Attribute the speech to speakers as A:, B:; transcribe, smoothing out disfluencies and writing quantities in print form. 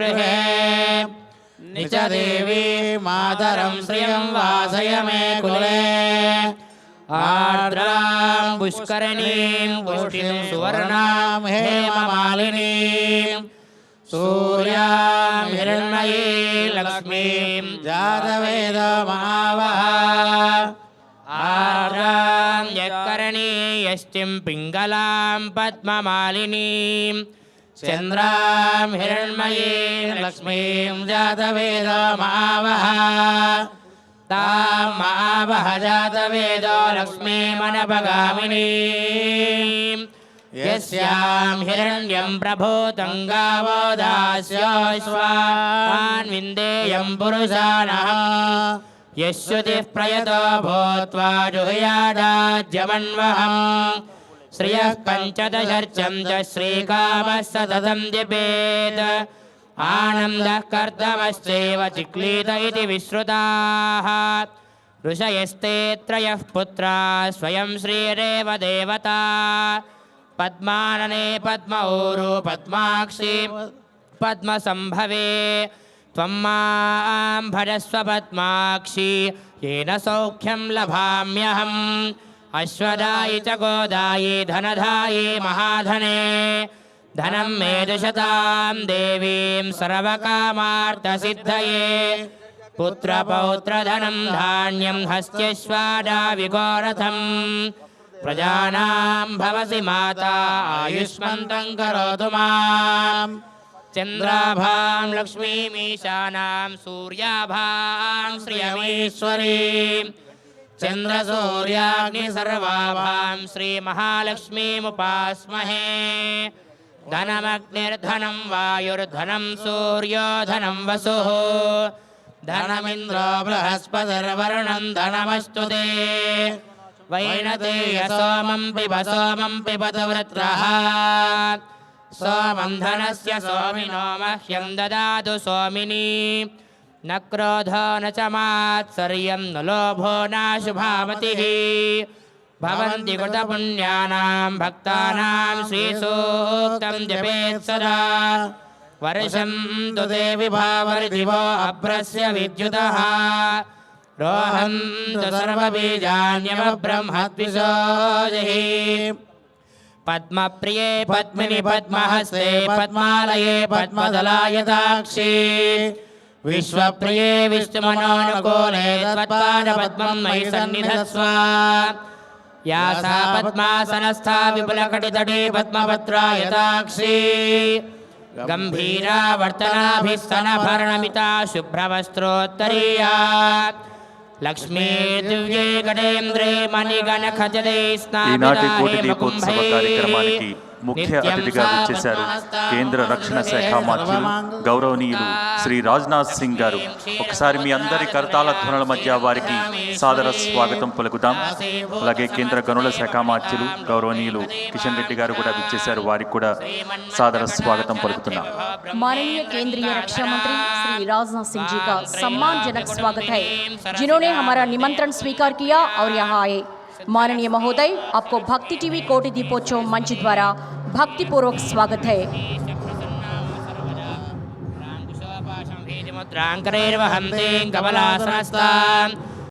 A: गृहे निच देवी मातरं श्रियं वासय मे कुले आर्द्रां पुष्करणीं पुष्टिं सुवर्णां हेममालिनीं सूर्यां हिरण्मयीं लक्ष्मीं जातवेदमावह आर्द्रां यत्करणीयष्टिं पिङ्गलां पद्ममालिनीं चन्द्रां हिरण्मयीं लक्ष्मीं जातवेदमावह तां मावह जातवेदो लक्ष्मीमनपगामिनीं यस्यां हिरण्यं प्रभूतं गावो दास्योऽश्वान् विन्देयं पुरुषाणः यश्रुतिः प्रयतो भूत्वा जुहुयादाज्यमन्वहम् श्रियः पञ्चदशर्चं च श्रीकामः सततं जपेत् आनन्दः कर्दमश्चैव चिक्लीत इति विश्रुताः ऋषयस्ते त्रयः पुत्राः स्वयं श्रीरेव देवता पद्मानने पद्मऊरु पद्माक्षी पद्मसम्भवे त्वं मां भजस्व पद्माक्षी येन सौख्यं लभाम्यहम् अश्वदायि च गोदायि धनधायि महाधने धनं मे दुशतां देवीं सर्वकामार्थसिद्धये पुत्रपौत्रधनं धान्यं हस्त्यश्वादाविगोरथम् प्रजानां भवसि माता आयुष्मन्तं करोतु माम् चन्द्राभां लक्ष्मीमीशानां सूर्याभां श्रियमीश्वरीं चन्द्रसूर्याग्निसर्वाभां श्रीमहालक्ष्मीमुपास्महे धनमग्निर्धनं वायुर्धनं सूर्यो धनं वसुः धनमिन्द्रो बृहस्पतिर्वरुणं धनमस्तु ते वैनतेय सोमं पिबत वृत्रः सोमं धनस्य सोमिनो मह्यं ददातु सोमिनी न क्रोधो न च मात्सर्यं न लोभो नाशुभामतिः भवन्ति कृतपुण्यानां भक्तानां श्रीसूक्तं जपेत् सदा वर्षं तु देवि भावरिदिवो अभ्रस्य विद्युतः रोहन्तु सर्वबीजान्यवब्रह्मद्विषोजहि पद्मप्रिये पद्मिनि पद्महस्ते पद्मालये पद्मदलायताक्षी विश्वप्रिये विष्णुमनोनुकूले तत्पादपद्मं मयि सन्निधत्स्व या सा पद्मासनस्था विपुलकटितटे पद्मपत्रायताक्षी गम्भीरा वर्तनाभिः स्तनभरणमिता शुभ्रवस्त्रोत्तरीया लक्ष्मी दिव्ये गणेन्द्रे मणिगणखचले
B: स्नापिताहे मुकुम्भे ముఖ్య అతిథిగా వచ్చేశారు కేంద్ర రక్షణ శాఖ మంత్రులు గౌరవనీయులు శ్రీ రాజ్నాథ్ సింగ్ గారు. ఒకసారి మీ అందరి కరతాళ ధ్వనుల మధ్య వారికి సాదర స్వాగతం పలుకుతాం. అలాగే కేంద్ర గనుల శాఖ మంత్రులు గౌరవనీయులు కిషన్ రెడ్డి గారు కూడా వచ్చేశారు, వారికి కూడా సాదర స్వాగతం పలుకుతున్నాం.
C: माननीय केंद्रीय रक्षा मंत्री श्री राजनाथ सिंह जी का सम्मानजनक स्वागत है, जिन्होंने हमारा निमंत्रण स्वीकार किया और यहाँ आए. माननीय महोदय, आपको भक्ति टीवी कोटि दीपोत्सव मंच द्वारा भक्ति पूर्वक स्वागत है.
A: मुद्रांकरेर्वहन्ति कमलासनस्तां